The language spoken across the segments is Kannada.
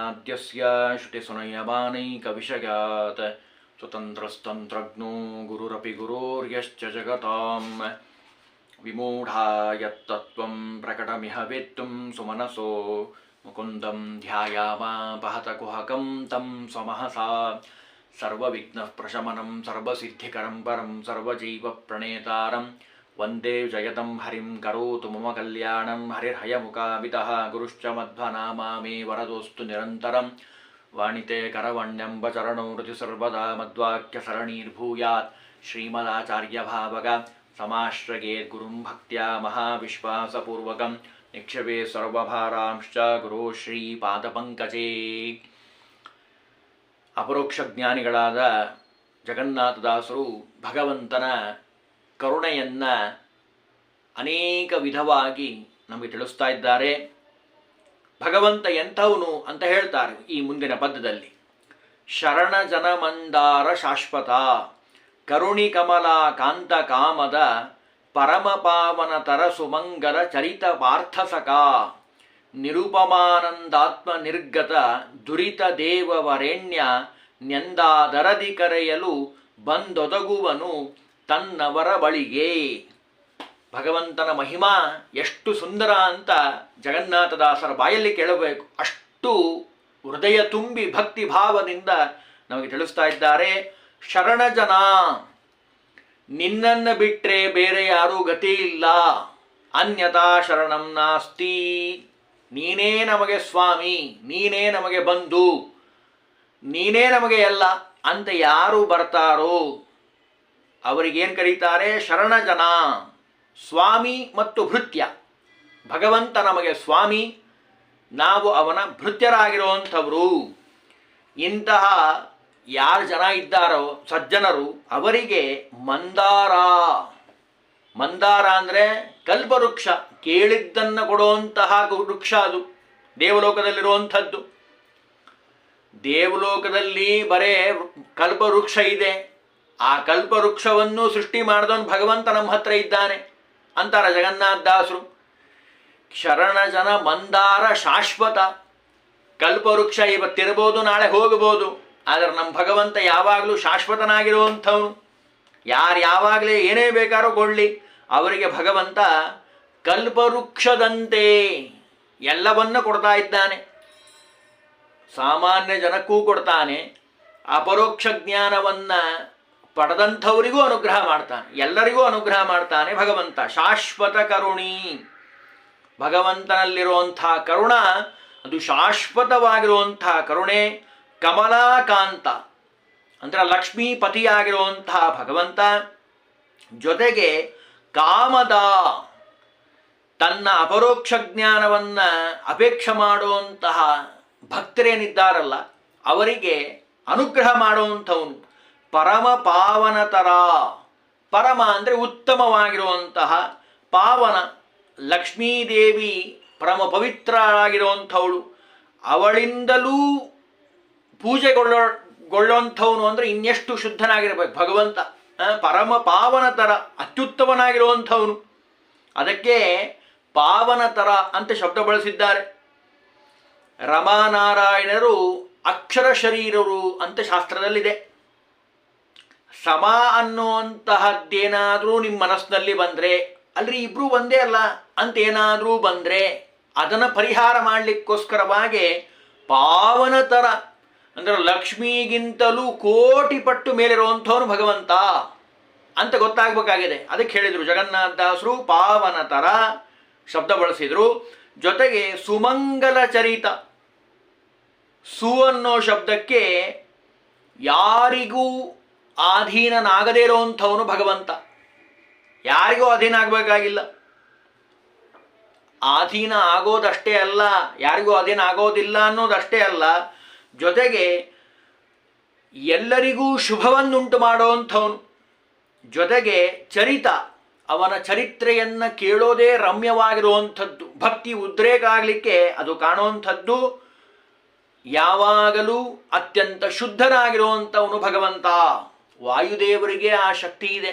ನಾದ್ಯಸ್ಯ ಶ್ರುತಿಸುನಯಮಾನೈಕವಿಷಯಾತ್ ಸ್ವತಂತ್ರಸ್ತಂತ್ರಜ್ಞೋ ಗುರುರಪಿ ಗುರೋರ್ಯಶ್ಚ ಜಗತಾಂ ವಿಮೂಢಾ ಯತ್ತತ್ವಂ ಪ್ರಕಟಮಿಹ ವೇತ್ತುಂ ಸುಮನಸೋ ಮುಕುಂದಂ ಧ್ಯಾಯಾಮಾಪಹತ ಕುಹಕಂ ತಂ ಸ್ವಮಹಸಾ ಸರ್ವವಿಘ್ನಃ ಪ್ರಶಮನಂ ಸರ್ವಸಿದ್ಧಿಕರಂ ಪರಂ ಸರ್ವಜೀವ ಪ್ರಣೇತಾರಂ ವಂದೇ ಜಯತಂ ಹರಿಂ ಕರೋತು ಮಮ ಕಲ್ಯಾಣಂ ಹರಿರ್ಹಯಮುಖಾಮಿತಃ ಗುರುಶ್ಚ ಮಧ್ವನಾಮಾ ಮೇ ವರದೋಸ್ತು ನಿರಂತರಂ ವಾಣಿತೆ ಕರವಣ್ಯಂಬ ಚರಣೋ ಋತಿ ಸರ್ವದಾ ಮದ್ವಾಕ್ಯಸರಣೀರ್ಭೂಯಾತ್ ಶ್ರೀಮದಾಚಾರ್ಯಭಾವಗ ಸಮಾಶ್ರಯೇದ್ಗುರುಂ ಭಕ್ತ್ಯಾ ಮಹಾವಿಶ್ವಾಸಪೂರ್ವಕಂ ನಿಕ್ಷೇಪೇ ಸರ್ವಭಾರಾಂಶ್ಚ ಗುರೋ ಶ್ರೀಪಾದಪಂಕಜೇ. ಅಪರೋಕ್ಷ ಜ್ಞಾನಿಗಳಾದ ಜಗನ್ನಾಥದಾಸರು ಭಗವಂತನ ಕರುಣೆಯನ್ನು ಅನೇಕ ವಿಧವಾಗಿ ನಮಗೆ ತಿಳಿಸ್ತಾ ಇದ್ದಾರೆ. ಭಗವಂತ ಎಂಥವನು ಅಂತ ಹೇಳ್ತಾರೆ ಈ ಮುಂದಿನ ಪದ್ಯದಲ್ಲಿ. ಶರಣ ಜನಮಂದಾರ ಶಾಶ್ವತ ಕರುಣಿ ಕಮಲ ಕಾಂತ ಕಾಮದ ಪರಮ ಪಾವನತರ ಸುಮಂಗಲ ಚರಿತ ಪಾರ್ಥಸಕ ನಿರುಪಮಾನಂದಾತ್ಮ ನಿರ್ಗತ ದುರಿತ ದೇವವರೆಣ್ಯ ನೆಂದಾದರದಿ ಕರೆಯಲು ಬಂದೊದಗುವನು ತನ್ನವರ ಬಳಿಗೆ. ಭಗವಂತನ ಮಹಿಮಾ ಎಷ್ಟು ಸುಂದರ ಅಂತ ಜಗನ್ನಾಥದಾಸರ ಬಾಯಲ್ಲಿ ಕೇಳಬೇಕು. ಅಷ್ಟು ಹೃದಯ ತುಂಬಿ ಭಕ್ತಿ ಭಾವದಿಂದ ನಮಗೆ ತಿಳಿಸ್ತಾ ಇದ್ದಾರೆ. ಶರಣ ಜನ, ನಿನ್ನನ್ನು ಬಿಟ್ಟರೆ ಬೇರೆ ಯಾರೂ ಗತಿ ಇಲ್ಲ. ಅನ್ಯತಾ ಶರಣಂ ನಾಸ್ತಿ, ನೀನೇ ನಮಗೆ ಸ್ವಾಮಿ, ನೀನೇ ನಮಗೆ ಬಂಧು, ನೀನೇ ನಮಗೆ ಎಲ್ಲ ಅಂತ ಯಾರು ಬರ್ತಾರೋ ಅವರಿಗೇನು ಕರೀತಾರೆ? ಶರಣ ಜನ. ಸ್ವಾಮಿ ಮತ್ತು ಭೃತ್ಯ. ಭಗವಂತ ನಮಗೆ ಸ್ವಾಮಿ, ನಾವು ಅವನ ಭೃತ್ಯರಾಗಿರುವಂಥವರು. ಇಂತಹ ಯಾರು ಜನ ಇದ್ದಾರೋ ಸಜ್ಜನರು ಅವರಿಗೆ ಮಂದಾರ. ಮಂದಾರ ಅಂದರೆ ಕಲ್ಪವೃಕ್ಷ, ಕೇಳಿದ್ದನ್ನು ಕೊಡುವಂತಹ ವೃಕ್ಷ. ಅದು ದೇವಲೋಕದಲ್ಲಿರುವಂಥದ್ದು. ದೇವಲೋಕದಲ್ಲಿ ಬರೇ ಕಲ್ಪವೃಕ್ಷ ಇದೆ. ಆ ಕಲ್ಪವೃಕ್ಷವನ್ನು ಸೃಷ್ಟಿ ಮಾಡಿದವನು ಭಗವಂತ ನಮ್ಮ ಹತ್ರ ಇದ್ದಾನೆ ಅಂತಾರೆ ಜಗನ್ನಾಥದಾಸರು. ಶರಣ ಜನ ಮಂದಾರ ಶಾಶ್ವತ. ಕಲ್ಪವೃಕ್ಷ ಇವತ್ತಿರ್ಬೋದು, ನಾಳೆ ಹೋಗಬಹುದು, ಆದರೆ ನಮ್ಮ ಭಗವಂತ ಯಾವಾಗಲೂ ಶಾಶ್ವತನಾಗಿರುವಂಥವನು. ಯಾರು ಯಾವಾಗಲೇ ಏನೇ ಬೇಕಾದ್ರೂ ಕೊಡಲಿ, ಅವರಿಗೆ ಭಗವಂತ ಕಲ್ಪವೃಕ್ಷದಂತೆ ಎಲ್ಲವನ್ನ ಕೊಡ್ತಾ ಇದ್ದಾನೆ. ಸಾಮಾನ್ಯ ಜನಕ್ಕೂ ಕೊಡ್ತಾನೆ, ಅಪರೋಕ್ಷ ಜ್ಞಾನವನ್ನು ಪಡೆದಂಥವರಿಗೂ ಅನುಗ್ರಹ ಮಾಡ್ತಾನೆ, ಎಲ್ಲರಿಗೂ ಅನುಗ್ರಹ ಮಾಡ್ತಾನೆ ಭಗವಂತ. ಶಾಶ್ವತ ಕರುಣಿ. ಭಗವಂತನಲ್ಲಿರುವಂಥ ಕರುಣ ಅದು ಶಾಶ್ವತವಾಗಿರುವಂತಹ ಕರುಣೆ. ಕಮಲಾಕಾಂತ ಅಂದರೆ ಲಕ್ಷ್ಮೀಪತಿಯಾಗಿರುವಂತಹ ಭಗವಂತ. ಜೊತೆಗೆ ಕಾಮದ, ತನ್ನ ಅಪರೋಕ್ಷ ಜ್ಞಾನವನ್ನು ಅಪೇಕ್ಷೆ ಮಾಡುವಂತಹ ಭಕ್ತರೇನಿದ್ದಾರಲ್ಲ ಅವರಿಗೆ ಅನುಗ್ರಹ ಮಾಡುವಂಥವನು. ಪರಮ ಪಾವನತರ. ಪರಮ ಅಂದರೆ ಉತ್ತಮವಾಗಿರುವಂತಹ, ಪಾವನ ಲಕ್ಷ್ಮೀದೇವಿ ಪರಮ ಪವಿತ್ರರಾಗಿರುವಂಥವಳು. ಅವಳಿಂದಲೂ ಪೂಜೆಗೊಳ್ಳುವಂಥವನು ಅಂದರೆ ಇನ್ನೆಷ್ಟು ಶುದ್ಧನಾಗಿರಬೇಕು ಭಗವಂತ. ಪರಮ ಪಾವನತರ, ಅತ್ಯುತ್ತಮನಾಗಿರುವಂಥವನು. ಅದಕ್ಕೆ ಪಾವನತರ ಅಂತ ಶಬ್ದ ಬಳಸಿದ್ದಾರೆ. ರಮಾನಾರಾಯಣರು ಅಕ್ಷರ ಶರೀರರು ಅಂತ ಶಾಸ್ತ್ರದಲ್ಲಿದೆ. ಸಮ ಅನ್ನುವಂತಹದ್ದೇನಾದರೂ ನಿಮ್ಮ ಮನಸ್ಸಿನಲ್ಲಿ ಬಂದರೆ, ಅಲ್ರಿ ಇಬ್ಬರೂ ಒಂದೇ ಅಲ್ಲ ಅಂತೇನಾದರೂ ಬಂದರೆ ಅದನ್ನು ಪರಿಹಾರ ಮಾಡಲಿಕ್ಕೋಸ್ಕರವಾಗಿ ಪಾವನತರ ಅಂದರೆ ಲಕ್ಷ್ಮಿಗಿಂತಲೂ ಕೋಟಿ ಪಟ್ಟು ಮೇಲಿರುವಂಥವನು ಭಗವಂತ ಅಂತ ಗೊತ್ತಾಗಬೇಕಾಗಿದೆ. ಅದಕ್ಕೆ ಹೇಳಿದರು ಜಗನ್ನಾಥದಾಸರು ಪಾವನತರ ಶಬ್ದ ಬಳಸಿದರು. ಜೊತೆಗೆ ಸುಮಂಗಲ ಚರಿತ. ಸು ಅನ್ನೋ ಶಬ್ದಕ್ಕೆ ಯಾರಿಗೂ ಅಧೀನನಾಗದೇ ಇರುವಂಥವನು ಭಗವಂತ. ಯಾರಿಗೂ ಅಧೀನ ಆಗಬೇಕಾಗಿಲ್ಲ. ಅಧೀನ ಆಗೋದಷ್ಟೇ ಅಲ್ಲ, ಯಾರಿಗೂ ಅಧೀನ ಆಗೋದಿಲ್ಲ ಅನ್ನೋದಷ್ಟೇ ಅಲ್ಲ, ಜೊತೆಗೆ ಎಲ್ಲರಿಗೂ ಶುಭವನ್ನುಂಟು ಮಾಡುವಂಥವನು. ಜೊತೆಗೆ ಚರಿತ, ಅವನ ಚರಿತ್ರೆಯನ್ನು ಕೇಳೋದೇ ರಮ್ಯವಾಗಿರುವಂಥದ್ದು. ಭಕ್ತಿ ಉದ್ರೇಕ ಆಗಲಿಕ್ಕೆ ಅದು ಕಾಣುವಂಥದ್ದು. ಯಾವಾಗಲೂ ಅತ್ಯಂತ ಶುದ್ಧನಾಗಿರುವಂಥವನು ಭಗವಂತ. ವಾಯುದೇವರಿಗೆ ಆ ಶಕ್ತಿ ಇದೆ.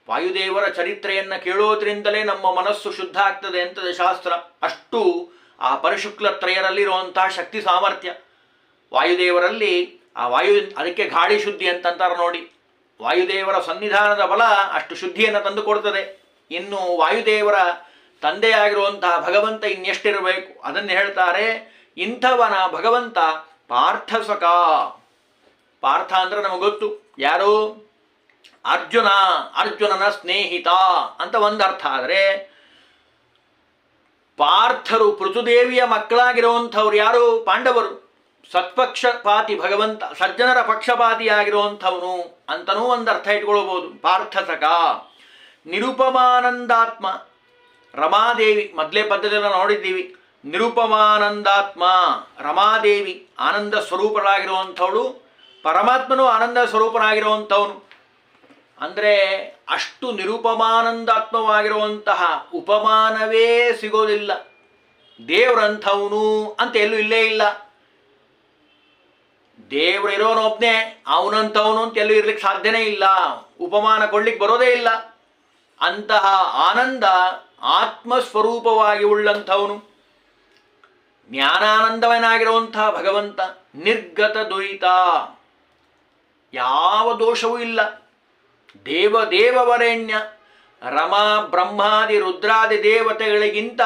ವಾಯುದೇವರ ಚರಿತ್ರೆಯನ್ನು ಕೇಳೋದ್ರಿಂದಲೇ ನಮ್ಮ ಮನಸ್ಸು ಶುದ್ಧ ಆಗ್ತದೆ ಅಂತದೆ ಶಾಸ್ತ್ರ. ಅಷ್ಟು ಆ ಪರಿಶುಕ್ಲತ್ರಯರಲ್ಲಿರುವಂತಹ ಶಕ್ತಿ ಸಾಮರ್ಥ್ಯ. ವಾಯುದೇವರಲ್ಲಿ ಅದಕ್ಕೆ ಗಾಳಿ ಶುದ್ಧಿ ಅಂತಂತಾರೆ ನೋಡಿ. ವಾಯುದೇವರ ಸನ್ನಿಧಾನದ ಬಲ ಅಷ್ಟು ಶುದ್ಧಿಯನ್ನು ತಂದುಕೊಡ್ತದೆ. ಇನ್ನು ವಾಯುದೇವರ ತಂದೆಯಾಗಿರುವಂತಹ ಭಗವಂತ ಇನ್ನೆಷ್ಟಿರಬೇಕು ಅದನ್ನು ಹೇಳ್ತಾರೆ. ಇಂಥವನ ಭಗವಂತ ಪಾರ್ಥಸಖ. ಪಾರ್ಥ ಅಂದ್ರೆ ನಮಗೆ ಗೊತ್ತು ಯಾರು? ಅರ್ಜುನನ ಸ್ನೇಹಿತ ಅಂತ ಒಂದರ್ಥ. ಆದರೆ ಪಾರ್ಥರು ಪೃಥುದೇವಿಯ ಮಕ್ಕಳಾಗಿರುವಂಥವ್ರು ಯಾರು? ಪಾಂಡವರು. ಸತ್ಪಕ್ಷಪಾತಿ ಭಗವಂತ, ಸಜ್ಜನರ ಪಕ್ಷಪಾತಿಯಾಗಿರುವಂಥವನು ಅಂತನೂ ಒಂದರ್ಥ ಇಟ್ಕೊಳ್ಬೋದು. ಪಾರ್ಥಸಖ. ನಿರುಪಮಾನಂದಾತ್ಮ. ರಮಾದೇವಿ ಮೊದಲೇ ಪದ್ಯದಲ್ಲಿ ನೋಡಿದ್ದೀವಿ. ನಿರುಪಮಾನಂದಾತ್ಮ ರಮಾದೇವಿ ಆನಂದ ಸ್ವರೂಪರಾಗಿರುವಂಥವಳು, ಪರಮಾತ್ಮನು ಆನಂದ ಸ್ವರೂಪನಾಗಿರುವಂಥವನು. ಅಂದರೆ ಅಷ್ಟು ನಿರುಪಮಾನಂದಾತ್ಮವಾಗಿರುವಂತಹ ಉಪಮಾನವೇ ಸಿಗೋದಿಲ್ಲ. ದೇವರಂಥವನು ಅಂತ ಎಲ್ಲೂ ಇಲ್ಲೇ ಇಲ್ಲ. ದೇವರಿರೋನೊಬ್ಬನೇ, ಅವನಂಥವನು ಅಂತ ಎಲ್ಲೂ ಇರ್ಲಿಕ್ಕೆ ಸಾಧ್ಯನೇ ಇಲ್ಲ. ಉಪಮಾನ ಕೊಡ್ಲಿಕ್ಕೆ ಬರೋದೇ ಇಲ್ಲ. ಅಂತಹ ಆನಂದ ಆತ್ಮಸ್ವರೂಪವಾಗಿ ಉಳ್ಳಂಥವನು, ಜ್ಞಾನಾನಂದವನಾಗಿರುವಂತಹ ಭಗವಂತ. ನಿರ್ಗತ ದುರಿತ, ಯಾವ ದೋಷವೂ ಇಲ್ಲ. ದೇವವರೆಣ್ಯ. ರಮಾ ಬ್ರಹ್ಮಾದಿ ರುದ್ರಾದಿ ದೇವತೆಗಳಿಗಿಂತ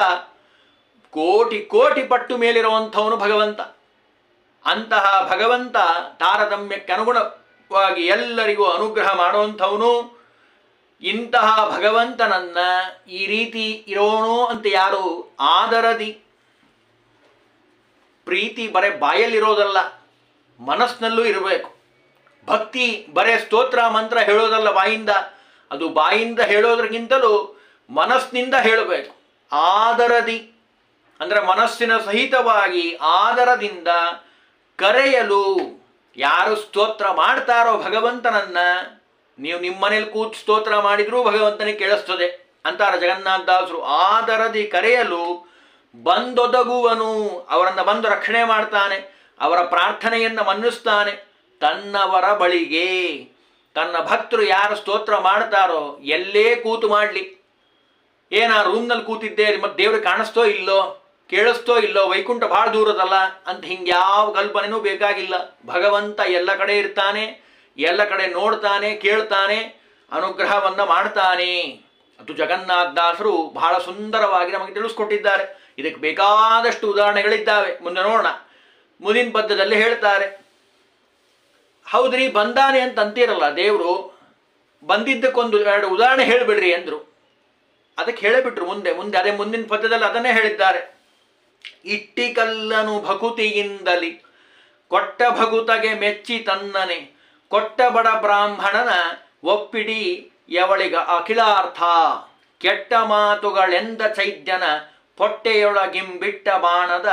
ಕೋಟಿ ಪಟ್ಟು ಮೇಲಿರುವಂಥವನು ಭಗವಂತ. ಅಂತಹ ಭಗವಂತ ತಾರತಮ್ಯಕ್ಕೆ ಅನುಗುಣವಾಗಿ ಎಲ್ಲರಿಗೂ ಅನುಗ್ರಹ ಮಾಡುವಂಥವನು. ಇಂತಹ ಭಗವಂತನನ್ನ ಈ ರೀತಿ ಇರೋಣು ಅಂತ ಯಾರು ಆದರದಿ, ಪ್ರೀತಿ ಬರೇ ಬಾಯಲ್ಲಿರೋದಲ್ಲ, ಮನಸ್ಸಿನಲ್ಲೂ ಇರಬೇಕು. ಭಕ್ತಿ ಬರೇ ಸ್ತೋತ್ರ ಮಂತ್ರ ಹೇಳೋದಲ್ಲ ಬಾಯಿಂದ, ಅದು ಬಾಯಿಂದ ಹೇಳೋದ್ರಗಿಂತಲೂ ಮನಸ್ಸಿನಿಂದ ಹೇಳಬೇಕು. ಆದರದಿ ಅಂದರೆ ಮನಸ್ಸಿನ ಸಹಿತವಾಗಿ ಆದರದಿಂದ ಕರೆಯಲು. ಯಾರು ಸ್ತೋತ್ರ ಮಾಡ್ತಾರೋ ಭಗವಂತನನ್ನ, ನೀವು ನಿಮ್ಮನೇಲಿ ಕೂತು ಸ್ತೋತ್ರ ಮಾಡಿದ್ರೂ ಭಗವಂತನಿಗೆ ಕೇಳಿಸ್ತದೆ ಅಂತಾರ ಜಗನ್ನಾಥದಾಸರು. ಆದರದಿ ಕರೆಯಲು ಬಂದೊದಗುವನು. ಅವರನ್ನು ಬಂದು ರಕ್ಷಣೆ ಮಾಡ್ತಾನೆ, ಅವರ ಪ್ರಾರ್ಥನೆಯನ್ನು ಮನ್ನಿಸ್ತಾನೆ. ತನ್ನವರ ಬಳಿಗೆ, ತನ್ನ ಭಕ್ತರು ಯಾರು ಸ್ತೋತ್ರ ಮಾಡ್ತಾರೋ ಎಲ್ಲೇ ಕೂತು ಮಾಡಲಿ. ಏನ ರೂಮ್ನಲ್ಲಿ ಕೂತಿದ್ದೆ ಮತ್ತು ದೇವ್ರಿಗೆ ಕಾಣಿಸ್ತೋ ಇಲ್ಲೋ, ಕೇಳಿಸ್ತೋ ಇಲ್ಲೋ, ವೈಕುಂಠ ಭಾಳ ದೂರದಲ್ಲ ಅಂತ ಹಿಂಗ್ಯಾವ ಕಲ್ಪನೆನೂ ಬೇಕಾಗಿಲ್ಲ. ಭಗವಂತ ಎಲ್ಲ ಕಡೆ ಇರ್ತಾನೆ, ಎಲ್ಲ ಕಡೆ ನೋಡ್ತಾನೆ, ಕೇಳ್ತಾನೆ, ಅನುಗ್ರಹವನ್ನು ಮಾಡ್ತಾನೆ. ಅದು ಜಗನ್ನಾಥದಾಸರು ಬಹಳ ಸುಂದರವಾಗಿ ನಮಗೆ ತಿಳಿಸ್ಕೊಟ್ಟಿದ್ದಾರೆ. ಇದಕ್ಕೆ ಬೇಕಾದಷ್ಟು ಉದಾಹರಣೆಗಳಿದ್ದಾವೆ, ಮುಂದೆ ನೋಡೋಣ. ಮುಂದಿನ ಪದ್ಯದಲ್ಲಿ ಹೇಳ್ತಾರೆ. ಹೌದ್ರಿ, ಬಂದಾನೆ ಅಂತ ಅಂತೀರಲ್ಲ ದೇವರು, ಬಂದಿದ್ದಕ್ಕೊಂದು 2 ಉದಾಹರಣೆ ಹೇಳಿಬಿಡ್ರಿ ಅಂದರು. ಅದಕ್ಕೆ ಹೇಳಿಬಿಟ್ರು ಮುಂದೆ ಅದೇ ಮುಂದಿನ ಪದ್ಯದಲ್ಲಿ ಅದನ್ನೇ ಹೇಳಿದ್ದಾರೆ. ಇಟ್ಟಿಕಲ್ಲನು ಭಕುತಿಯಿಂದಲಿ ಕೊಟ್ಟ ಭಗುತಗೆ ಮೆಚ್ಚಿ ತನ್ನನೆ, ಕೊಟ್ಟ ಬಡ ಬ್ರಾಹ್ಮಣನ ಒಪ್ಪಿಡಿ ಯವಳಿಗ ಅಖಿಲಾರ್ಥ, ಕೆಟ್ಟ ಮಾತುಗಳೆಂದ ಚೈದ್ಯನ ಹೊಟ್ಟೆಯೊಳಗಿಂಬಿಟ್ಟ ಬಾಣದ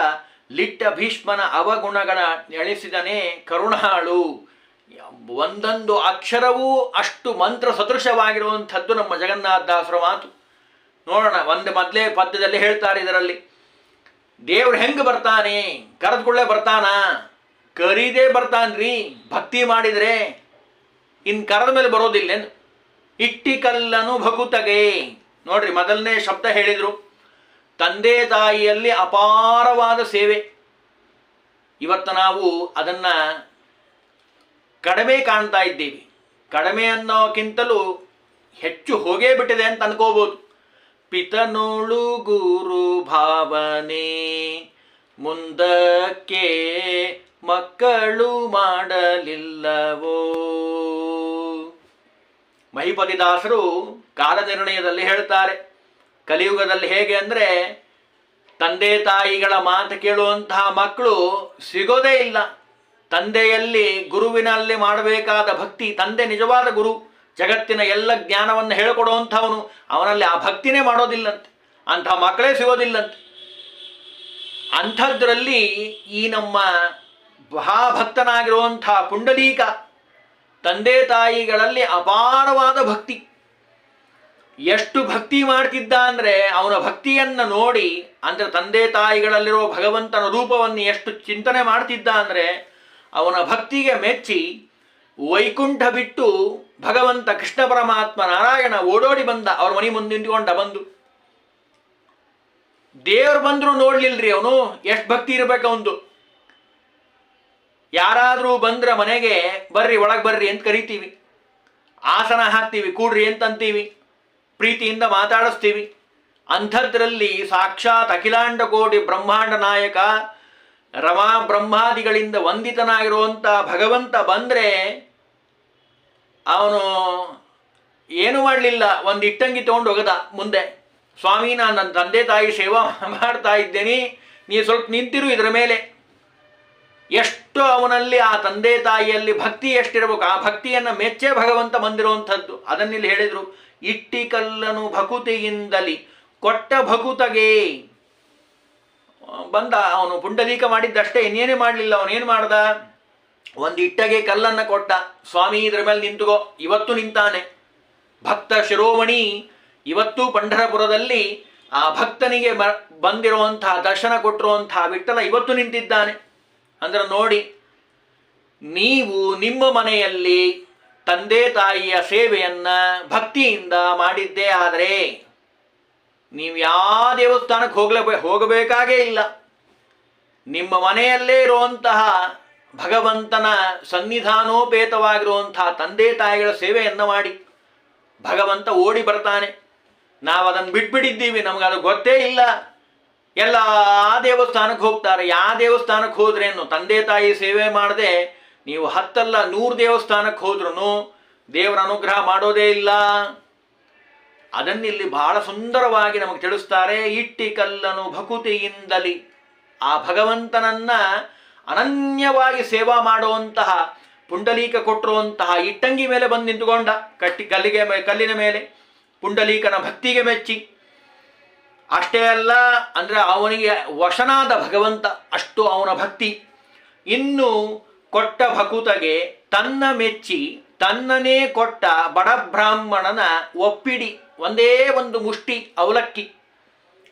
ಲಿಟ್ಟ ಭೀಷ್ಮನ ಅವಗುಣಗಳ ಎಳಿಸಿದನೇ ಕರುಣಾಳು. ಒಂದೊಂದು ಅಕ್ಷರವೂ ಅಷ್ಟು ಮಂತ್ರ ಸದೃಶವಾಗಿರುವಂಥದ್ದು ನಮ್ಮ ಜಗನ್ನಾಥದಾಸರ ಮಾತು. ನೋಡೋಣ, ಮೊದಲೇ ಪದ್ಯದಲ್ಲಿ ಹೇಳ್ತಾರೆ ಇದರಲ್ಲಿ. ದೇವ್ರು ಹೆಂಗೆ ಬರ್ತಾನೆ? ಕರೆದುಕೊಳ್ಳೆ ಬರ್ತಾನ? ಕರೀದೇ ಬರ್ತಾನ್ರಿ ಭಕ್ತಿ ಮಾಡಿದರೆ. ಇನ್ನು ಕರೆದ ಮೇಲೆ ಬರೋದಿಲ್ಲೇನು? ಇಟ್ಟಿಕಲ್ಲನು ಭಕುತಗೆ. ನೋಡ್ರಿ, ಮೊದಲನೇ ಶಬ್ದ ಹೇಳಿದ್ರು, ತಂದೆ ತಾಯಿಯಲ್ಲಿ ಅಪಾರವಾದ ಸೇವೆ. ಇವತ್ತು ನಾವು ಅದನ್ನು ಕಡಿಮೆ ಕಾಣ್ತಾ ಇದ್ದೀವಿ. ಕಡಿಮೆ ಅನ್ನೋಕ್ಕಿಂತಲೂ ಹೆಚ್ಚು ಹೋಗೇ ಬಿಟ್ಟಿದೆ ಅಂತ ಅನ್ಕೋಬೋದು. ಪಿತನೋಳು ಗುರು ಭಾವನೆ ಮುಂದಕ್ಕೆ ಮಕ್ಕಳು ಮಾಡಲಿಲ್ಲವೋ. ಮಹಿಪತಿದಾಸರು ಕಾಲನಿರ್ಣಯದಲ್ಲಿ ಹೇಳ್ತಾರೆ, ಕಲಿಯುಗದಲ್ಲಿ ಹೇಗೆ ಅಂದರೆ ತಂದೆ ತಾಯಿಗಳ ಮಾತು ಕೇಳುವಂತಹ ಮಕ್ಕಳು ಸಿಗೋದೇ ಇಲ್ಲ. ತಂದೆಯಲ್ಲಿ ಗುರುವಿನಲ್ಲಿ ಮಾಡಬೇಕಾದ ಭಕ್ತಿ, ತಂದೆ ನಿಜವಾದ ಗುರು, ಜಗತ್ತಿನ ಎಲ್ಲ ಜ್ಞಾನವನ್ನು ಹೇಳಿಕೊಡುವಂಥವನು, ಅವನಲ್ಲಿ ಆ ಭಕ್ತಿನೇ ಮಾಡೋದಿಲ್ಲಂತೆ, ಅಂಥ ಮಕ್ಕಳೇ ಸಿಗೋದಿಲ್ಲಂತೆ. ಅಂಥದ್ರಲ್ಲಿ ಈ ನಮ್ಮ ಮಹಾಭಕ್ತನಾಗಿರುವಂಥ ಪುಂಡಲೀಕ ತಂದೆ ತಾಯಿಗಳಲ್ಲಿ ಅಪಾರವಾದ ಭಕ್ತಿ. ಎಷ್ಟು ಭಕ್ತಿ ಮಾಡ್ತಿದ್ದ ಅಂದರೆ ಅವನ ಭಕ್ತಿಯನ್ನು ನೋಡಿ, ಅಂದರೆ ತಂದೆ ತಾಯಿಗಳಲ್ಲಿರೋ ಭಗವಂತನ ರೂಪವನ್ನು ಎಷ್ಟು ಚಿಂತನೆ ಮಾಡ್ತಿದ್ದ ಅಂದರೆ ಅವನ ಭಕ್ತಿಗೆ ಮೆಚ್ಚಿ ವೈಕುಂಠ ಬಿಟ್ಟು ಭಗವಂತ ಕೃಷ್ಣ ಪರಮಾತ್ಮ ನಾರಾಯಣ ಓಡೋಡಿ ಬಂದ, ಅವ್ರ ಮನೆ ಮುಂದೆ ನಿಂತುಕೊಂಡ. ಬಂದು ದೇವ್ರು ಬಂದರೂ ನೋಡ್ಲಿಲ್ರಿ ಅವನು. ಎಷ್ಟು ಭಕ್ತಿ ಇರ್ಬೇಕು ಅವನು. ಯಾರಾದರೂ ಬಂದ್ರೆ ಮನೆಗೆ ಬರ್ರಿ ಒಳಗೆ ಬರ್ರಿ ಅಂತ ಕರಿತೀವಿ, ಆಸನ ಹಾಕ್ತೀವಿ, ಕೂಡ್ರಿ ಅಂತ ಅಂತೀವಿ, ಪ್ರೀತಿಯಿಂದ ಮಾತಾಡಿಸ್ತೀವಿ. ಅಂಥದ್ರಲ್ಲಿ ಸಾಕ್ಷಾತ್ ಅಖಿಲಾಂಡ ಕೋಟಿ ಬ್ರಹ್ಮಾಂಡ ನಾಯಕ ರಮಾ ಬ್ರಹ್ಮಾದಿಗಳಿಂದ ವಂದಿತನಾಗಿರುವಂಥ ಭಗವಂತ ಬಂದರೆ ಅವನು ಏನು ಮಾಡಲಿಲ್ಲ, ಒಂದು ಇಟ್ಟಂಗಿ ತೊಗೊಂಡು ಹೋಗದ ಮುಂದೆ. ಸ್ವಾಮಿ, ನಾನು ನನ್ನ ತಂದೆ ತಾಯಿ ಸೇವಾ ಮಾಡ್ತಾ ಇದ್ದೇನೆ, ನೀ ಸ್ವಲ್ಪ ನಿಂತಿರು ಇದರ ಮೇಲೆ. ಎಷ್ಟು ಅವನಲ್ಲಿ ಆ ತಂದೆ ತಾಯಿಯಲ್ಲಿ ಭಕ್ತಿ ಎಷ್ಟಿರಬೇಕು, ಆ ಭಕ್ತಿಯನ್ನು ಮೆಚ್ಚೆ ಭಗವಂತ ಬಂದಿರುವಂಥದ್ದು. ಅದನ್ನಿಲ್ಲಿ ಹೇಳಿದರು, ಇಟ್ಟಿ ಕಲ್ಲನು ಭಕುತಿಯಿಂದಲಿ ಕೊಟ್ಟ ಭಕುತಗೆ. ಬಂದ ಅವನು ಪುಂಡಲೀಕ ಮಾಡಿದ್ದಷ್ಟೇ, ಇನ್ನೇನೇ ಮಾಡಲಿಲ್ಲ. ಅವನೇನು ಮಾಡ್ದ, ಒಂದು ಇಟ್ಟಗೆ ಕಲ್ಲನ್ನು ಕೊಟ್ಟ. ಸ್ವಾಮಿ ಇದರ ಮೇಲೆ ನಿಂತುಕೋ. ಇವತ್ತು ನಿಂತಾನೆ ಭಕ್ತ ಶಿರೋಮಣಿ. ಇವತ್ತು ಪಂಢರಪುರದಲ್ಲಿ ಆ ಭಕ್ತನಿಗೆ ಬಂದಿರುವಂತಹ ದರ್ಶನ ಕೊಟ್ಟಿರುವಂತಹ ವಿಠ್ಠಲ ಇವತ್ತು ನಿಂತಿದ್ದಾನೆ. ಅಂದ್ರೆ ನೋಡಿ, ನೀವು ನಿಮ್ಮ ಮನೆಯಲ್ಲಿ ತಂದೆ ತಾಯಿಯ ಸೇವೆಯನ್ನ ಭಕ್ತಿಯಿಂದ ಮಾಡಿದ್ದೇ ಆದರೆ ನೀವು ಯಾವ ದೇವಸ್ಥಾನಕ್ಕೆ ಹೋಗಬೇಕಾಗೇ ಇಲ್ಲ. ನಿಮ್ಮ ಮನೆಯಲ್ಲೇ ಇರುವಂತಹ ಭಗವಂತನ ಸನ್ನಿಧಾನೋಪೇತವಾಗಿರುವಂತಹ ತಂದೆ ತಾಯಿಗಳ ಸೇವೆಯನ್ನು ಮಾಡಿ ಭಗವಂತ ಓಡಿ ಬರ್ತಾನೆ. ನಾವು ಅದನ್ನು ಬಿಟ್ಬಿಟ್ಟಿದ್ದೀವಿ, ನಮಗದು ಗೊತ್ತೇ ಇಲ್ಲ. ಎಲ್ಲ ದೇವಸ್ಥಾನಕ್ಕೆ ಹೋಗ್ತಾರೆ. ಯಾವ ದೇವಸ್ಥಾನಕ್ಕೆ ಹೋದ್ರೇನು ತಂದೆ ತಾಯಿ ಸೇವೆ ಮಾಡದೆ ನೀವು 10 ಅಲ್ಲ 100 ದೇವಸ್ಥಾನಕ್ಕೆ ಹೋದ್ರೂ ದೇವರ ಅನುಗ್ರಹ ಮಾಡೋದೇ ಇಲ್ಲ. ಅದನ್ನಿಲ್ಲಿ ಬಹಳ ಸುಂದರವಾಗಿ ನಮಗೆ ತಿಳಿಸ್ತಾರೆ. ಇಟ್ಟಿ ಕಲ್ಲನು ಭಕುತಿಯಿಂದಲಿ, ಆ ಭಗವಂತನನ್ನ ಅನನ್ಯವಾಗಿ ಸೇವಾ ಮಾಡುವಂತಹ ಪುಂಡಲೀಕ ಕೊಟ್ಟಿರುವಂತಹ ಇಟ್ಟಂಗಿ ಮೇಲೆ ಬಂದು ನಿಂತುಕೊಂಡ. ಕಲ್ಲಿನ ಮೇಲೆ ಪುಂಡಲೀಕನ ಭಕ್ತಿಗೆ ಮೆಚ್ಚಿ. ಅಷ್ಟೇ ಅಲ್ಲ, ಅಂದರೆ ಅವನಿಗೆ ವಶನಾದ ಭಗವಂತ, ಅಷ್ಟು ಅವನ ಭಕ್ತಿ. ಇನ್ನು ಕೊಟ್ಟ ಭಕುತಗೆ ತನ್ನ ಮೆಚ್ಚಿ ತನ್ನನೇ ಕೊಟ್ಟ ಬಡಬ್ರಾಹ್ಮಣನ ಒಪ್ಪಿಡಿ. ಒಂದೇ ಒಂದು ಮುಷ್ಟಿ ಅವಲಕ್ಕಿ.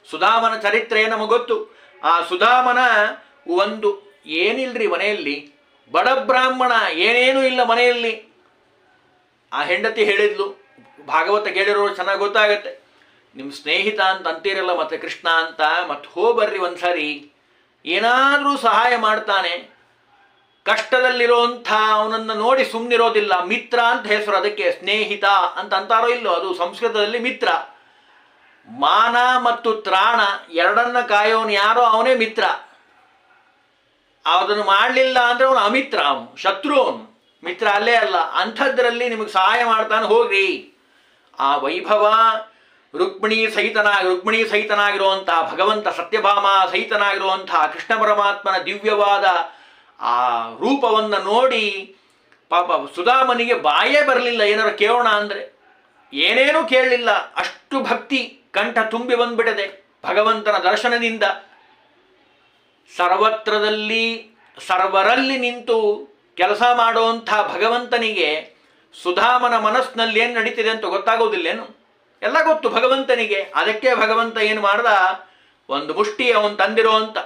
ಸುಧಾಮನ ಚರಿತ್ರೆ ನಮಗೆ ಗೊತ್ತು. ಆ ಸುಧಾಮನ ಒಂದು ಏನಿಲ್ರಿ ಮನೆಯಲ್ಲಿ, ಬಡಬ್ರಾಹ್ಮಣ, ಏನೇನೂ ಇಲ್ಲ ಮನೆಯಲ್ಲಿ. ಆ ಹೆಂಡತಿ ಹೇಳಿದ್ಲು, ಭಾಗವತ ಕೇಳಿರೋರು ಚೆನ್ನಾಗಿ ಗೊತ್ತಾಗತ್ತೆ. ನಿಮ್ಮ ಸ್ನೇಹಿತ ಅಂತ ಅಂತೀರಲ್ಲ, ಮತ್ತೆ ಕೃಷ್ಣ ಅಂತ, ಮತ್ತೆ ಹೋಗ್ಬರ್ರಿ ಒಂದ್ಸರಿ, ಏನಾದರೂ ಸಹಾಯ ಮಾಡ್ತಾನೆ. ಕಷ್ಟದಲ್ಲಿರೋಂಥ ಅವನನ್ನು ನೋಡಿ ಸುಮ್ಮನಿರೋದಿಲ್ಲ. ಮಿತ್ರ ಅಂತ ಹೆಸರು ಅದಕ್ಕೆ, ಸ್ನೇಹಿತ ಅಂತ ಅಂತಾರೋ ಇಲ್ಲೋ, ಅದು ಸಂಸ್ಕೃತದಲ್ಲಿ ಮಿತ್ರ. ಮಾನ ಮತ್ತು ತ್ರಾಣ ಎರಡನ್ನ ಕಾಯೋನು ಯಾರೋ ಅವನೇ ಮಿತ್ರ. ಅದನ್ನು ಮಾಡಲಿಲ್ಲ ಅಂದರೆ ಅವನು ಅಮಿತ್ರ, ಅವನು ಶತ್ರು, ಅವನು ಮಿತ್ರ ಅಲ್ಲೇ ಅಲ್ಲ. ಅಂಥದ್ರಲ್ಲಿ ನಿಮಗೆ ಸಹಾಯ ಮಾಡ್ತಾನೆ, ಹೋಗ್ರಿ. ಆ ವೈಭವ ರುಕ್ಮಿಣಿ ಸಹಿತನಾಗಿರುವಂತಹ ಭಗವಂತ, ಸತ್ಯಭಾಮ ಸಹಿತನಾಗಿರುವಂತಹ ಕೃಷ್ಣ ಪರಮಾತ್ಮನ ದಿವ್ಯವಾದ ಆ ರೂಪವನ್ನು ನೋಡಿ ಪಾಪ ಸುಧಾಮನಿಗೆ ಬಾಯೇ ಬರಲಿಲ್ಲ ಏನಾರು ಕೇಳೋಣ ಅಂದರೆ. ಏನೇನೂ ಕೇಳಲಿಲ್ಲ, ಅಷ್ಟು ಭಕ್ತಿ ಕಂಠ ತುಂಬಿ ಬಂದ್ಬಿಟ್ಟಿದೆ ಭಗವಂತನ ದರ್ಶನದಿಂದ. ಸರ್ವರಲ್ಲಿ ನಿಂತು ಕೆಲಸ ಮಾಡುವಂಥ ಭಗವಂತನಿಗೆ ಸುಧಾಮನ ಮನಸ್ಸಿನಲ್ಲಿ ಏನು ನಡೀತಿದೆ ಅಂತ ಗೊತ್ತಾಗೋದಿಲ್ಲೇನು? ಎಲ್ಲ ಗೊತ್ತು ಭಗವಂತನಿಗೆ. ಅದಕ್ಕೆ ಭಗವಂತ ಏನು ಮಾಡ್ದ, ಒಂದು ಮುಷ್ಟಿ ಅವನು ತಂದಿರೋ ಅಂತ,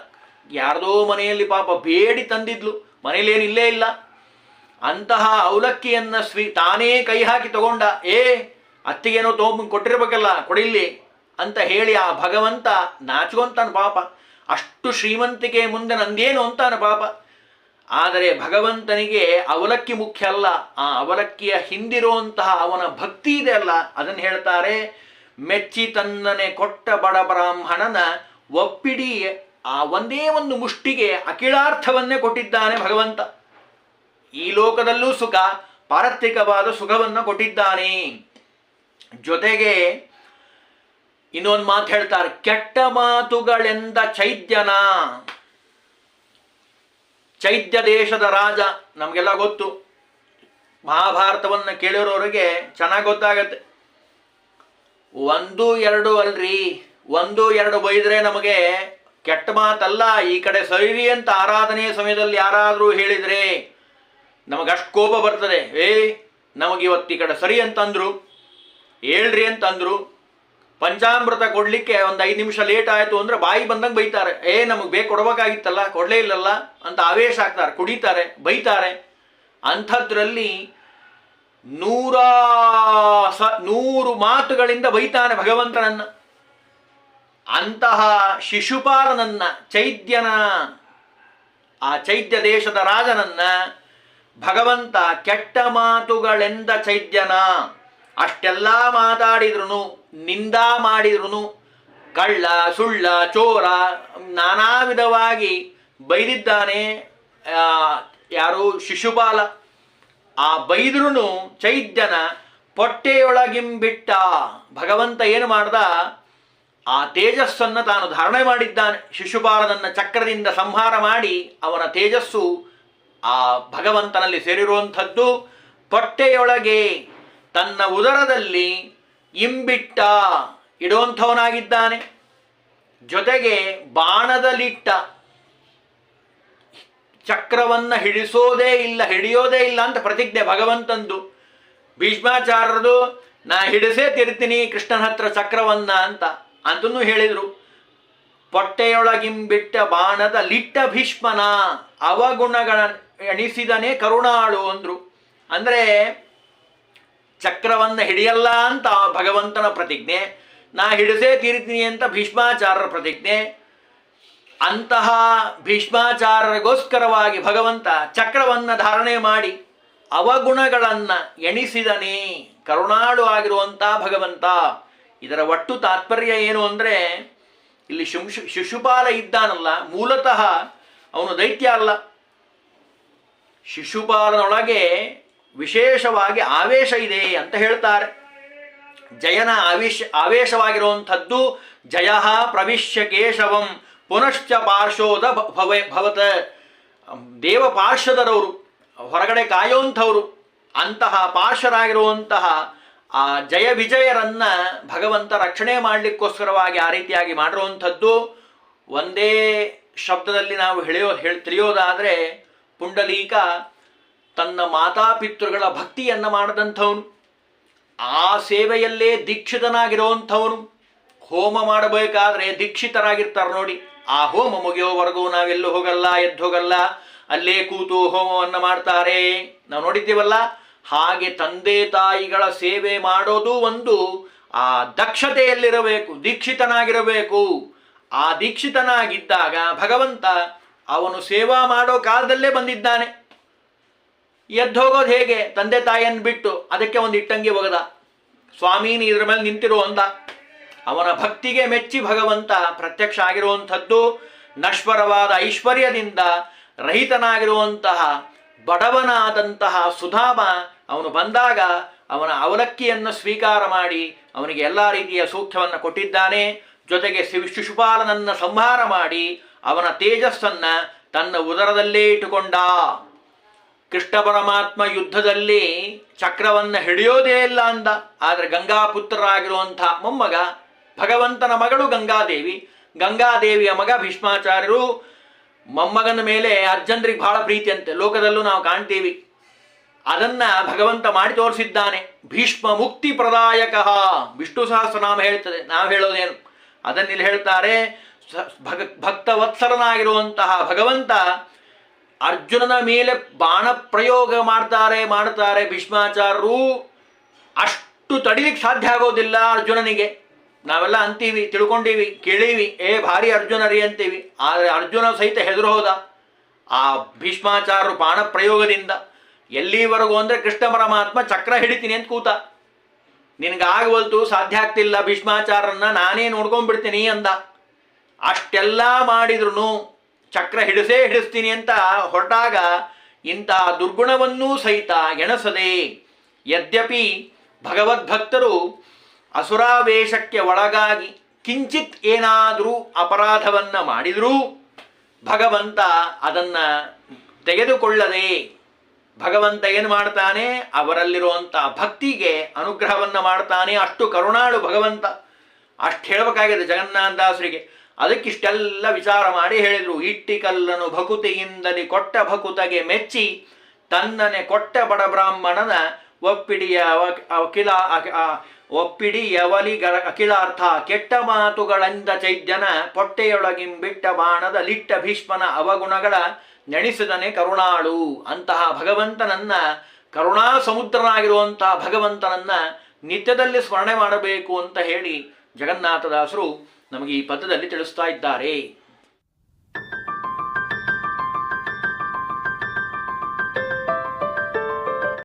ಯಾರ್ದೋ ಮನೆಯಲ್ಲಿ ಪಾಪ ಬೇಡಿ ತಂದಿದ್ಲು, ಮನೇಲಿ ಏನು ಇಲ್ಲೇ ಇಲ್ಲ. ಅಂತಹ ಅವಲಕ್ಕಿಯನ್ನು ತಾನೇ ಕೈ ಹಾಕಿ ತಗೊಂಡ. ಅತ್ತಿಗೇನೋ ತೊಗೊಂಬಂದು ಕೊಟ್ಟಿರ್ಬೇಕಲ್ಲ, ಕೊಡಿಲ್ಲಿ ಅಂತ ಹೇಳಿ ಆ ಭಗವಂತ ನಾಚ್ಕೊಂತಾನೆ ಪಾಪ. ಅಷ್ಟು ಶ್ರೀಮಂತಿಕೆ ಮುಂದೆ ನಂದೇನು ಅಂತಾನೆ ಪಾಪ. ಆದರೆ ಭಗವಂತನಿಗೆ ಅವಲಕ್ಕಿ ಮುಖ್ಯ ಅಲ್ಲ, ಆ ಅವಲಕ್ಕಿಯ ಹಿಂದಿರುವಂತಹ ಅವನ ಭಕ್ತಿ ಇದೆ ಅಲ್ಲ, ಅದನ್ನು ಹೇಳ್ತಾರೆ. ಮೆಚ್ಚಿ ತನ್ನನೆ ಕೊಟ್ಟ ಬಡ ಬ್ರಾಹ್ಮಣನ ಒಪ್ಪಿಡಿ. ಆ ಒಂದೇ ಒಂದು ಮುಷ್ಟಿಗೆ ಅಖಿಲಾರ್ಥವನ್ನೇ ಕೊಟ್ಟಿದ್ದಾನೆ ಭಗವಂತ. ಈ ಲೋಕದಲ್ಲೂ ಸುಖ, ಪಾರತ್ರಿಕವಾದ ಸುಖವನ್ನು ಕೊಟ್ಟಿದ್ದಾನೆ. ಜೊತೆಗೆ ಇನ್ನೊಂದು ಮಾತು ಹೇಳ್ತಾರೆ, ಕೆಟ್ಟ ಮಾತುಗಳೆಂದ ಚೈದ್ಯ ದೇಶದ ರಾಜ. ನಮಗೆಲ್ಲ ಗೊತ್ತು, ಮಹಾಭಾರತವನ್ನು ಕೇಳಿರೋರಿಗೆ ಚೆನ್ನಾಗಿ ಗೊತ್ತಾಗತ್ತೆ. 1 2 ಅಲ್ರಿ, 1 2 ಬೈದ್ರೆ ನಮಗೆ ಕೆಟ್ಟ ಮಾತಲ್ಲ. ಈ ಕಡೆ ಸರಿ ಅಂತ ಆರಾಧನೆಯ ಸಮಯದಲ್ಲಿ ಯಾರಾದರೂ ಹೇಳಿದರೆ ನಮಗಷ್ಟು ಕೋಪ ಬರ್ತದೆ. ನಮಗಿವತ್ತು ಈ ಕಡೆ ಸರಿ ಅಂತಂದ್ರು, ಹೇಳ್ರಿ ಅಂತಂದ್ರು. ಪಂಚಾಮೃತ ಕೊಡಲಿಕ್ಕೆ ಒಂದು 5 ನಿಮಿಷ ಲೇಟ್ ಆಯಿತು ಅಂದರೆ ಬಾಯಿ ಬಂದಂಗೆ ಬೈತಾರೆ. ನಮಗೆ ಬೇಕು ಕೊಡಬೇಕಾಗಿತ್ತಲ್ಲ, ಕೊಡಲೇ ಇಲ್ಲಲ್ಲ ಅಂತ ಆವೇಶ ಆಗ್ತಾರೆ, ಕುಡಿತಾರೆ, ಬೈತಾರೆ. ಅಂಥದ್ರಲ್ಲಿ 100 ಮಾತುಗಳಿಂದ ಬೈತಾನೆ ಭಗವಂತನನ್ನು. ಅಂತಹ ಶಿಶುಪಾಲನನ್ನ ಚೈದ್ಯನ, ಆ ಚೈದ್ಯ ದೇಶದ ರಾಜನನ್ನ ಭಗವಂತ ಕೆಟ್ಟ ಮಾತುಗಳೆಂದ ಚೈದ್ಯನ, ಅಷ್ಟೆಲ್ಲ ಮಾತಾಡಿದ್ರು, ನಿಂದಾ ಮಾಡಿದ್ರು, ಕಳ್ಳ ಸುಳ್ಳ ಚೋರ ನಾನಾ ವಿಧವಾಗಿ ಬೈದಿದ್ದಾನೆ ಯಾರು ಶಿಶುಪಾಲ. ಆ ಬೈದ್ರೂ ಚೈದ್ಯನ ಪೊಟ್ಟೆಯೊಳಗಿಂಬಿಟ್ಟ ಭಗವಂತ ಏನು ಮಾಡ್ದ, ಆ ತೇಜಸ್ಸನ್ನು ತಾನು ಧಾರಣೆ ಮಾಡಿದ್ದಾನೆ. ಶಿಶುಪಾಲನನ್ನ ಚಕ್ರದಿಂದ ಸಂಹಾರ ಮಾಡಿ ಅವನ ತೇಜಸ್ಸು ಆ ಭಗವಂತನಲ್ಲಿ ಸೇರಿರುವಂಥದ್ದು. ಪೊಟ್ಟೆಯೊಳಗೆ ತನ್ನ ಉದರದಲ್ಲಿ ಇಂಬಿಟ್ಟ ಇಡುವಂಥವನಾಗಿದ್ದಾನೆ. ಜೊತೆಗೆ ಬಾಣದಲ್ಲಿಟ್ಟ, ಚಕ್ರವನ್ನು ಹಿಡಿಯೋದೇ ಇಲ್ಲ ಅಂತ ಪ್ರತಿಜ್ಞೆ ಭಗವಂತಂದು. ಭೀಷ್ಮಾಚಾರ್ಯರದು ನಾ ಹಿಡಿಸೇ ತಿರ್ತೀನಿ ಕೃಷ್ಣನ ಹತ್ರ ಚಕ್ರವನ್ನ ಅಂತನೂ ಹೇಳಿದರು. ಪೊಟ್ಟೆಯೊಳಗಿಂಬಿಟ್ಟ ಬಾಣದ ಲಿಟ್ಟ ಭೀಷ್ಮನ ಅವಗುಣಗಳ ಎಣಿಸಿದನೇ ಕರುಣಾಳು ಅಂದ್ರು. ಅಂದರೆ ಚಕ್ರವನ್ನು ಹಿಡಿಯಲ್ಲ ಅಂತ ಭಗವಂತನ ಪ್ರತಿಜ್ಞೆ, ನಾ ಹಿಡಿಸೇ ತೀರ್ತೀನಿ ಅಂತ ಭೀಷ್ಮಾಚಾರ್ಯರ ಪ್ರತಿಜ್ಞೆ. ಅಂತಹ ಭೀಷ್ಮಾಚಾರ್ಯರಿಗೋಸ್ಕರವಾಗಿ ಭಗವಂತ ಚಕ್ರವನ್ನು ಧಾರಣೆ ಮಾಡಿ ಅವಗುಣಗಳನ್ನು ಎಣಿಸಿದನೇ ಕರುಣಾಳು ಆಗಿರುವಂಥ ಭಗವಂತ. ಇದರ ಒಟ್ಟು ತಾತ್ಪರ್ಯ ಏನು ಅಂದರೆ, ಇಲ್ಲಿ ಶಿಶುಪಾಲ ಇದ್ದಾನಲ್ಲ, ಮೂಲತಃ ಅವನು ದೈತ್ಯ ಅಲ್ಲ. ಶಿಶುಪಾಲನೊಳಗೆ ವಿಶೇಷವಾಗಿ ಆವೇಶ ಇದೆ ಅಂತ ಹೇಳ್ತಾರೆ. ಜಯನ ಆವೇಶವಾಗಿರುವಂಥದ್ದು ಜಯ ಪ್ರವಿಶ್ಯ ಕೇಶವಂ ಪುನಶ್ಚ ಪಾರ್ಶ್ವದ ಭವತ. ದೇವ ಪಾರ್ಶ್ವದರವರು, ಹೊರಗಡೆ ಕಾಯೋಂಥವರು, ಅಂತಹ ಪಾರ್ಶ್ವರಾಗಿರುವಂತಹ ಆ ಜಯ ವಿಜಯರನ್ನ ಭಗವಂತ ರಕ್ಷಣೆ ಮಾಡಲಿಕ್ಕೋಸ್ಕರವಾಗಿ ಆ ರೀತಿಯಾಗಿ ಮಾಡಿರುವಂಥದ್ದು. ಒಂದೇ ಶಬ್ದದಲ್ಲಿ ನಾವು ತಿಳಿಯೋದಾದರೆ, ಪುಂಡಲೀಕ ತನ್ನ ಮಾತಾಪಿತೃಗಳ ಭಕ್ತಿಯನ್ನು ಮಾಡದಂಥವನು, ಆ ಸೇವೆಯಲ್ಲೇ ದೀಕ್ಷಿತನಾಗಿರುವಂಥವನು. ಹೋಮ ಮಾಡಬೇಕಾದ್ರೆ ದೀಕ್ಷಿತರಾಗಿರ್ತಾರೆ ನೋಡಿ, ಆ ಹೋಮ ಮುಗಿಯೋವರೆಗೂ ನಾವೆಲ್ಲೂ ಹೋಗಲ್ಲ, ಎದ್ದು ಹೋಗಲ್ಲ, ಅಲ್ಲೇ ಕೂತು ಹೋಮವನ್ನು ಮಾಡ್ತಾರೆ, ನಾವು ನೋಡಿದ್ದೀವಲ್ಲ. ಹಾಗೆ ತಂದೆ ತಾಯಿಗಳ ಸೇವೆ ಮಾಡೋದು ಒಂದು ಆ ದಕ್ಷತೆಯಲ್ಲಿರಬೇಕು, ದೀಕ್ಷಿತನಾಗಿರಬೇಕು. ಆ ದೀಕ್ಷಿತನಾಗಿದ್ದಾಗ ಭಗವಂತ ಅವನು ಸೇವಾ ಮಾಡೋ ಕಾಲದಲ್ಲೇ ಬಂದಿದ್ದಾನೆ. ಎದ್ದು ಹೋಗೋದು ಹೇಗೆ? ತಂದೆ ತಾಯಿಯನ್ನು ಬಿಟ್ಟು ಅದಕ್ಕೆ ಒಂದು ಇಟ್ಟಂಗಿ ಒಗದ, ಸ್ವಾಮಿ ನೀ ಇದ್ರ ಮೇಲೆ ನಿಂತಿರೋ ಅಂದ. ಅವನ ಭಕ್ತಿಗೆ ಮೆಚ್ಚಿ ಭಗವಂತ ಪ್ರತ್ಯಕ್ಷ ಆಗಿರುವಂಥದ್ದು. ನಶ್ವರವಾದ ಐಶ್ವರ್ಯದಿಂದ ರಹಿತನಾಗಿರುವಂತಹ ಬಡವನಾದಂತಹ ಸುಧಾಮ ಅವನು ಬಂದಾಗ ಅವನ ಅವಲಕ್ಕಿಯನ್ನು ಸ್ವೀಕಾರ ಮಾಡಿ ಅವನಿಗೆ ಎಲ್ಲ ರೀತಿಯ ಸೌಖ್ಯವನ್ನು ಕೊಟ್ಟಿದ್ದಾನೆ. ಜೊತೆಗೆ ಶಿಶುಪಾಲನನ್ನು ಸಂಹಾರ ಮಾಡಿ ಅವನ ತೇಜಸ್ಸನ್ನು ತನ್ನ ಉದರದಲ್ಲೇ ಇಟ್ಟುಕೊಂಡ. ಕೃಷ್ಣ ಪರಮಾತ್ಮ ಯುದ್ಧದಲ್ಲಿ ಚಕ್ರವನ್ನು ಹಿಡಿಯೋದೇ ಇಲ್ಲ ಅಂದ. ಆದರೆ ಗಂಗಾಪುತ್ರರಾಗಿರುವಂಥ ಮೊಮ್ಮಗ, ಭಗವಂತನ ಮಗಳು ಗಂಗಾದೇವಿ, ಗಂಗಾದೇವಿಯ ಮಗ ಭೀಷ್ಮಾಚಾರ್ಯರು. ಮೊಮ್ಮಗನ ಮೇಲೆ ಅರ್ಜುನರಿಗೆ ಬಹಳ ಪ್ರೀತಿ ಅಂತೆ, ಲೋಕದಲ್ಲೂ ನಾವು ಕಾಣ್ತೀವಿ. ಅದನ್ನ ಭಗವಂತ ಮಾಡಿ ತೋರಿಸಿದ್ದಾನೆ. ಭೀಷ್ಮ ಮುಕ್ತಿ ಪ್ರದಾಯಕ ವಿಷ್ಣು ಸಹಸ್ರನಾಮ ಹೇಳ್ತದೆ, ನಾವು ಹೇಳೋದೇನು ಅದನ್ನಿಲ್ಲಿ ಹೇಳ್ತಾರೆ. ಭಕ್ತವತ್ಸರನಾಗಿರುವಂತಹ ಭಗವಂತ ಅರ್ಜುನನ ಮೇಲೆ ಬಾಣ ಪ್ರಯೋಗ ಮಾಡ್ತಾರೆ ಭೀಷ್ಮಾಚಾರ್ಯರು. ಅಷ್ಟು ತಡಿಲಿಕ್ಕೆ ಸಾಧ್ಯ ಆಗೋದಿಲ್ಲ ಅರ್ಜುನನಿಗೆ. ನಾವೆಲ್ಲ ಅಂತೀವಿ, ತಿಳ್ಕೊಂಡೀವಿ, ಕೇಳೀವಿ, ಭಾರಿ ಅರ್ಜುನರಿ ಅಂತೀವಿ. ಆದರೆ ಅರ್ಜುನ ಸಹಿತ ಹೆದರು ಹೋದ ಆ ಭೀಷ್ಮಾಚಾರ್ಯರು ಬಾಣ ಪ್ರಯೋಗದಿಂದ. ಎಲ್ಲಿವರೆಗೂ ಅಂದರೆ ಕೃಷ್ಣ ಪರಮಾತ್ಮ ಚಕ್ರ ಹಿಡಿತೀನಿ ಅಂತ ಕೂತ. ನಿನಗಾಗವಲ್ತು, ಸಾಧ್ಯ ಆಗ್ತಿಲ್ಲ, ಭೀಷ್ಮಾಚಾರ್ಯರನ್ನ ನಾನೇ ನೋಡ್ಕೊಂಡ್ಬಿಡ್ತೀನಿ ಅಂದ. ಅಷ್ಟೆಲ್ಲ ಮಾಡಿದ್ರು ಚಕ್ರ ಹಿಡಿಸ್ತೀನಿ ಅಂತ ಹೊರಟಾಗ ಇಂತಹ ದುರ್ಗುಣವನ್ನೂ ಸಹಿತ ಎಣಸದೆ, ಯದ್ಯಪಿ ಭಗವದ್ಭಕ್ತರು ಅಸುರಾವೇಶಕ್ಕೆ ಒಳಗಾಗಿ ಕಿಂಚಿತ್ ಏನಾದರೂ ಅಪರಾಧವನ್ನು ಮಾಡಿದರೂ ಭಗವಂತ ಅದನ್ನು ತೆಗೆದುಕೊಳ್ಳದೆ ಭಗವಂತ ಏನು ಮಾಡ್ತಾನೆ, ಅವರಲ್ಲಿರುವಂಥ ಭಕ್ತಿಗೆ ಅನುಗ್ರಹವನ್ನು ಮಾಡ್ತಾನೆ. ಅಷ್ಟು ಕರುಣಾಳು ಭಗವಂತ. ಅಷ್ಟು ಹೇಳಬೇಕಾಗಿದೆ ಜಗನ್ನಾಥದಾಸರಿಗೆ. ಅದಕ್ಕಿಷ್ಟೆಲ್ಲ ವಿಚಾರ ಮಾಡಿ ಹೇಳಿದರು. ಇಟ್ಟಿಕಲ್ಲನು ಭಕುತಿಯಿಂದಲಿ ಕೊಟ್ಟ ಭಕುತಗೆ ಮೆಚ್ಚಿ ತನ್ನನೆ ಕೊಟ್ಟ ಬಡ ಬ್ರಾಹ್ಮಣನ ಒಪ್ಪಿಡಿಯವಲಿಗರ ಅಖಿಲಾರ್ಥ ಕೆಟ್ಟ ಮಾತುಗಳಿಂದ ಚೈದ್ಯನ ಪೊಟ್ಟೆಯೊಳಗಿಂಬಿಟ್ಟ ಬಾಣದ ಲಿಟ್ಟ ಭೀಷ್ಮನ ಅವಗುಣಗಳ ನೆನೆಸಿದನೆ ಕರುಣಾಳು. ಅಂತಹ ಭಗವಂತನನ್ನ, ಕರುಣಾ ಸಮುದ್ರನಾಗಿರುವಂತಹ ಭಗವಂತನನ್ನ ನಿತ್ಯದಲ್ಲಿ ಸ್ಮರಣೆ ಮಾಡಬೇಕು ಅಂತ ಹೇಳಿ ಜಗನ್ನಾಥದಾಸರು ನಮಗೆ ಈ ಪದದಲ್ಲಿ ತಿಳಿಸ್ತಾ ಇದ್ದಾರೆ.